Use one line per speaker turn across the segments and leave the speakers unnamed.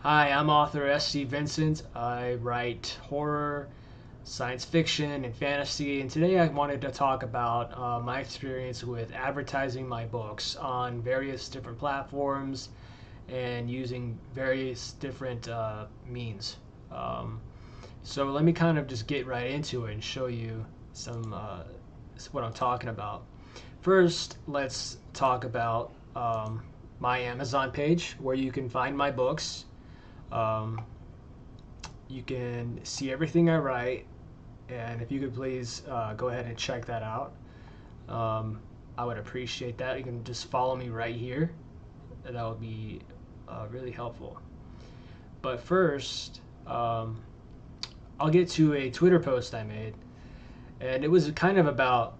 Hi, I'm author S.C. Vincent. I write horror, science fiction, and fantasy. And today I wanted to talk about my experience with advertising my books on various different platforms and using various different means. Um, so let me kind of just get right into it and show you some what I'm talking about. First, let's talk about my Amazon page where you can find my books. Um, you can see everything I write, and if you could please go ahead and check that out, I would appreciate that. You can just follow me right here. That would be really helpful. But first, I'll get to a Twitter post I made, and it was kind of about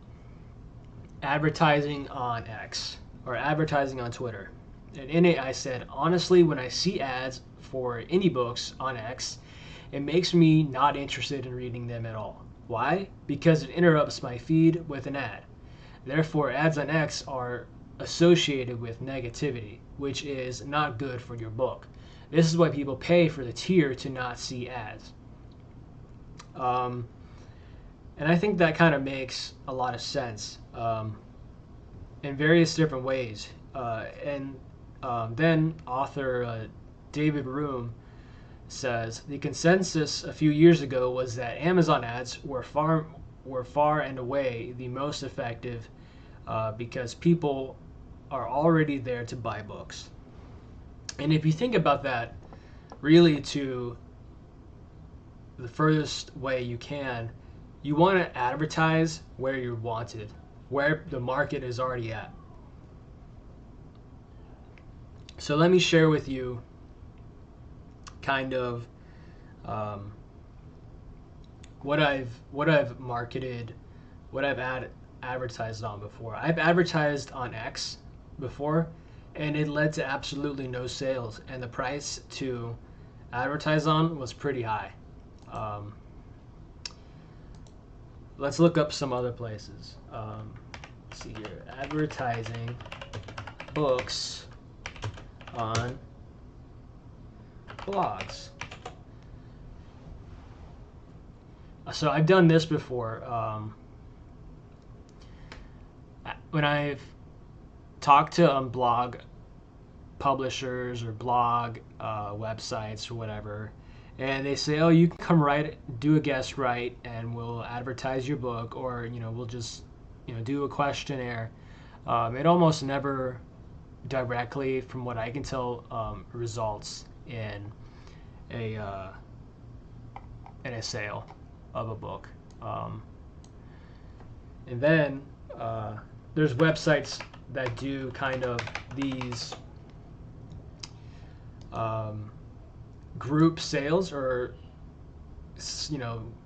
advertising on X or advertising on Twitter. And in it, I said, honestly, when I see ads for indie books on X, it makes me not interested in reading them at all. Why? Because it interrupts my feed with an ad. Therefore, ads on X are associated with negativity, which is not good for your book. This is why people pay for the tier to not see ads. Um, and I think that kind of makes a lot of sense in various different ways. And then author David Room says the consensus a few years ago was that Amazon ads were far and away the most effective because people are already there to buy books. And if you think about that, really to the furthest way you can, you want to advertise where you're wanted, where the market is already at. So let me share with you kind of um, what I've marketed, what I've advertised on before. I've advertised on X before, and it led to absolutely no sales, and the price to advertise on was pretty high. Um, let's look up some other places. Let's see here, advertising books on blogs. So I've done this before. When I've talked to blog publishers or blog websites or whatever, and they say, "Oh, you can come write, do a guest write, and we'll advertise your book, or we'll just do a questionnaire." It almost never directly, from what I can tell, results a uh, in a sale of a book. And then there's websites that do kind of these um, group sales, or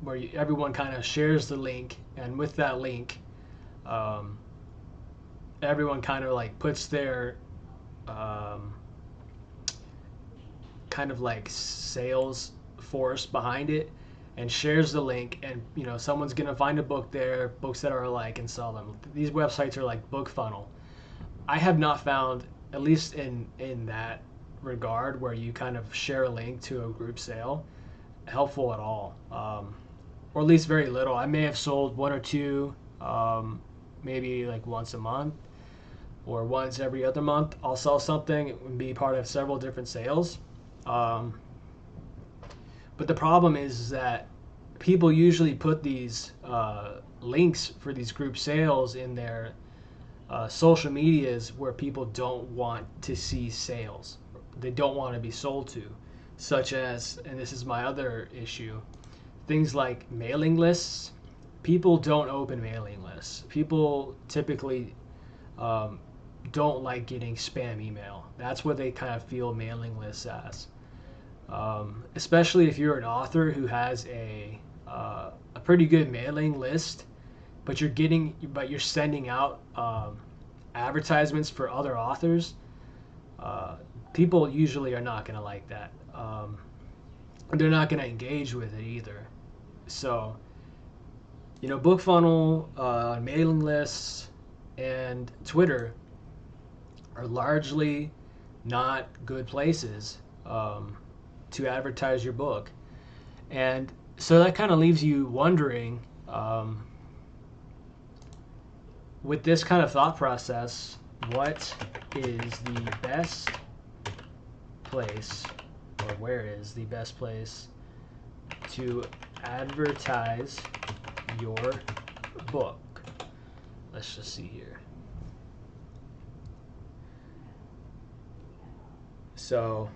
where everyone kind of shares the link, and with that link, um, everyone kind of like puts their um, kind of like sales force behind it and shares the link, and someone's gonna find a book there, books that are alike, and sell them. These websites are like BookFunnel. I have not found, at least in that regard, where you kind of share a link to a group sale, helpful at all, or at least very little. I may have sold one or two, maybe like once a month or once every other month. I'll sell something and be part of several different sales. Um, but the problem is that people usually put these links for these group sales in their social medias where people don't want to see sales. They don't want to be sold to, such as, and this is my other issue, things like mailing lists. People don't open mailing lists. People typically um, don't like getting spam email. That's what they kind of feel mailing lists as. Especially if you're an author who has a pretty good mailing list, but you're sending out advertisements for other authors. Uh, People usually are not going to like that. They're not going to engage with it either. So, BookFunnel, mailing lists, and Twitter are largely not good places. to advertise your book. And so that kind of leaves you wondering, with this kind of thought process, what is the best place, or where is the best place to advertise your book? Let's just see here. So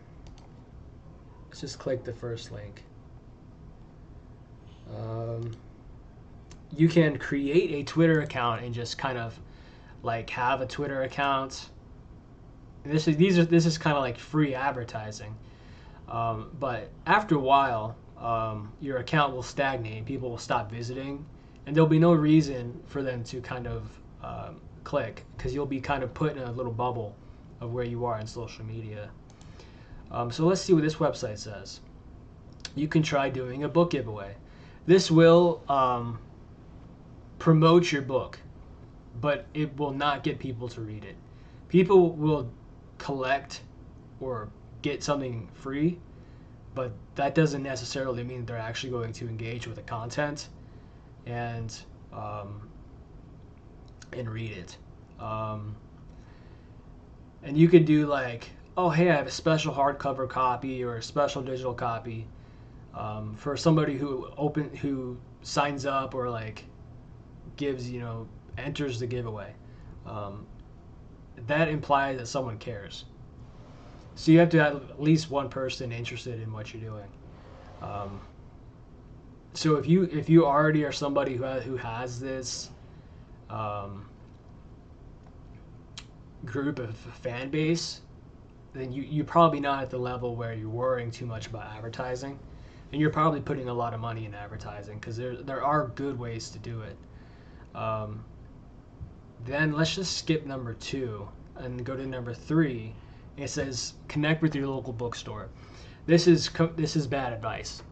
let's just click the first link. You can create a Twitter account and just kind of like have a Twitter account. This is kind of like free advertising, but after a while, your account will stagnate. People will stop visiting, and there'll be no reason for them to kind of click, because you'll be kind of put in a little bubble of where you are in social media. So let's see what this website says. You can try doing a book giveaway. This will promote your book, but it will not get people to read it. People will collect or get something free, but that doesn't necessarily mean they're actually going to engage with the content and read it. And you could do like, oh hey, I have a special hardcover copy or a special digital copy for somebody who signs up or like gives, enters the giveaway. That implies that someone cares. So you have to have at least one person interested in what you're doing. So if you already are somebody who has this group of fan base, then you're probably not at the level where you're worrying too much about advertising, and you're probably putting a lot of money in advertising, because there are good ways to do it. Then let's just skip number 2 and go to number 3. It says connect with your local bookstore. This is bad advice.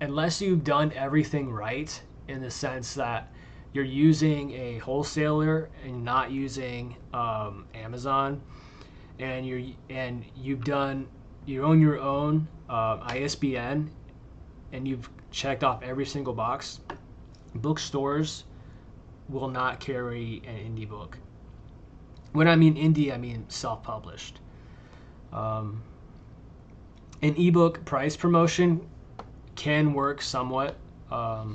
Unless you've done everything right, in the sense that you're using a wholesaler and not using Amazon, and you own your own ISBN, and you've checked off every single box, bookstores will not carry an indie book. When I mean indie, I mean self-published. An ebook price promotion can work somewhat, but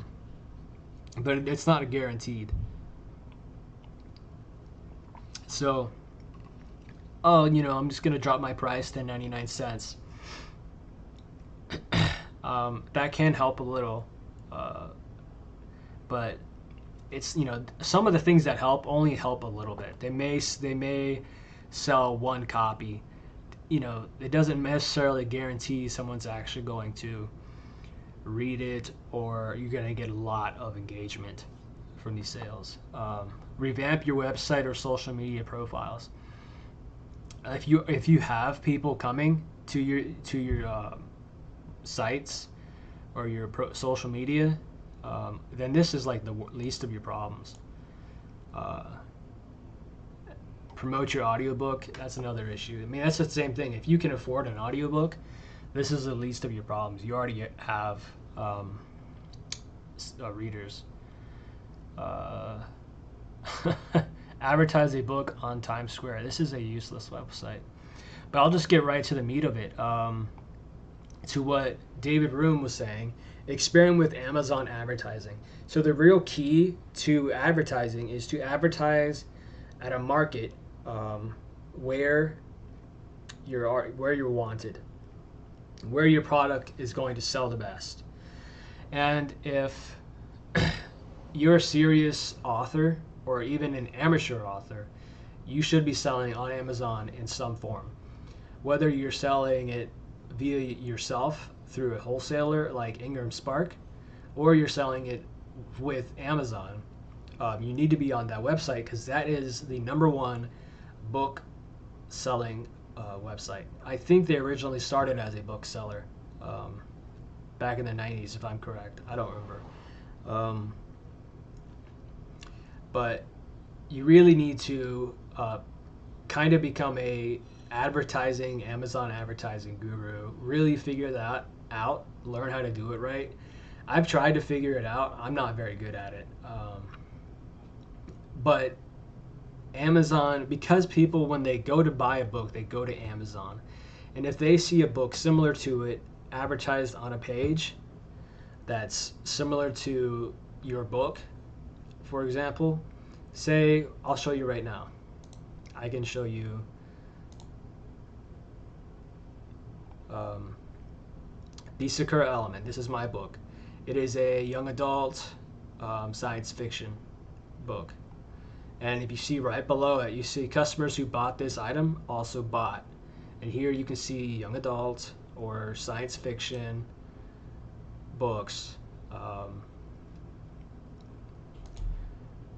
it's not guaranteed. So, I'm just gonna drop my price to 99 cents. That can help a little, but it's, some of the things that only help a little bit. They may sell one copy. It doesn't necessarily guarantee someone's actually going to read it, or you're going to get a lot of engagement from these sales. Revamp your website or social media profiles. If you have people coming to your sites or your social media, then this is like the least of your problems. Promote your audiobook. That's another issue. I mean, that's the same thing. If you can afford an audiobook, this is the least of your problems. You already have readers. Advertise a book on Times Square. This is a useless website, but I'll just get right to the meat of it. To what David Room was saying, experiment with Amazon advertising. So the real key to advertising is to advertise at a market where you're wanted, where your product is going to sell the best. And if you're a serious author or even an amateur author, you should be selling on Amazon in some form. Whether you're selling it via yourself through a wholesaler like Ingram Spark, or you're selling it with Amazon, you need to be on that website, because that is the #1 book selling website. I think they originally started as a bookseller back in the 90s, if I'm correct. I don't remember. But you really need to kind of become a advertising, Amazon advertising guru, really figure that out, learn how to do it right. I've tried to figure it out. I'm not very good at it. But Amazon, because people, when they go to buy a book, they go to Amazon. And if they see a book similar to it advertised on a page that's similar to your book, for example, say, I'll show you right now. I can show you The Secure Element. This is my book. It is a young adult science fiction book. And if you see right below it, you see customers who bought this item also bought. And here you can see young adult or science fiction books.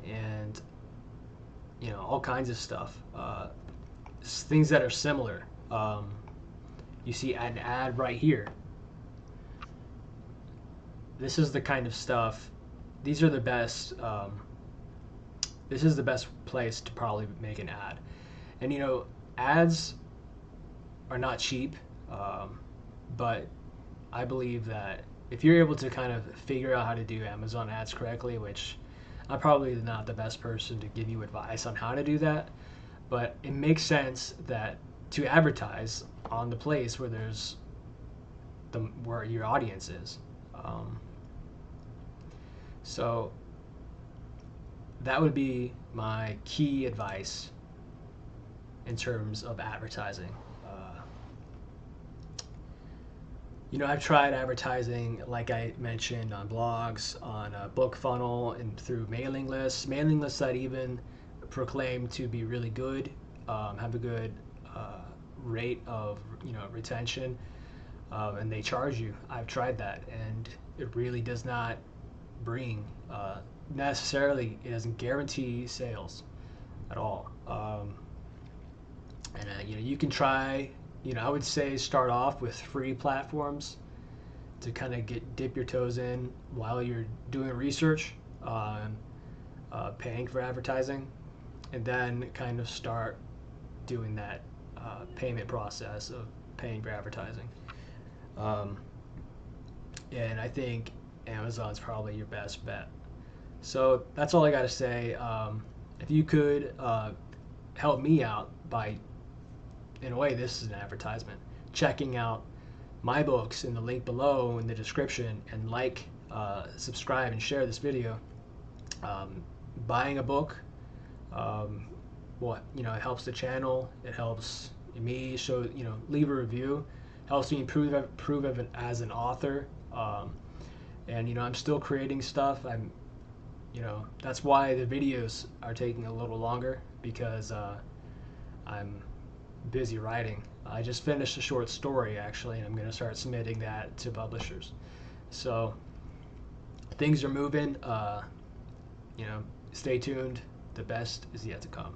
And you know, all kinds of stuff. Things that are similar. You see an ad right here. This is the kind of stuff. These are the best. This is the best place to probably make an ad. And you know, ads are not cheap, but I believe that if you're able to kind of figure out how to do Amazon ads correctly, which I'm probably not the best person to give you advice on how to do that, but it makes sense that to advertise on the place where there's where your audience is. So that would be my key advice in terms of advertising. You know, I've tried advertising, like I mentioned, on blogs, on a book funnel, and through mailing lists that even proclaim to be really good, have a good rate of retention, and they charge you. I've tried that, and it really does not bring necessarily. It doesn't guarantee sales at all. And you know, you can try. You know, I would say start off with free platforms to kind of dip your toes in while you're doing research on paying for advertising, and then kind of start doing that payment process of paying for advertising. And I think Amazon's probably your best bet. So that's all I got to say. If you could help me out by, in a way, this is an advertisement, checking out my books in the link below in the description, and subscribe, and share this video. Buying a book, it helps the channel. It helps me leave a review. Helps me improve as an author. And I'm still creating stuff. That's why the videos are taking a little longer, because I'm busy writing. I just finished a short story, actually, and I'm going to start submitting that to publishers. So things are moving. Stay tuned. The best is yet to come.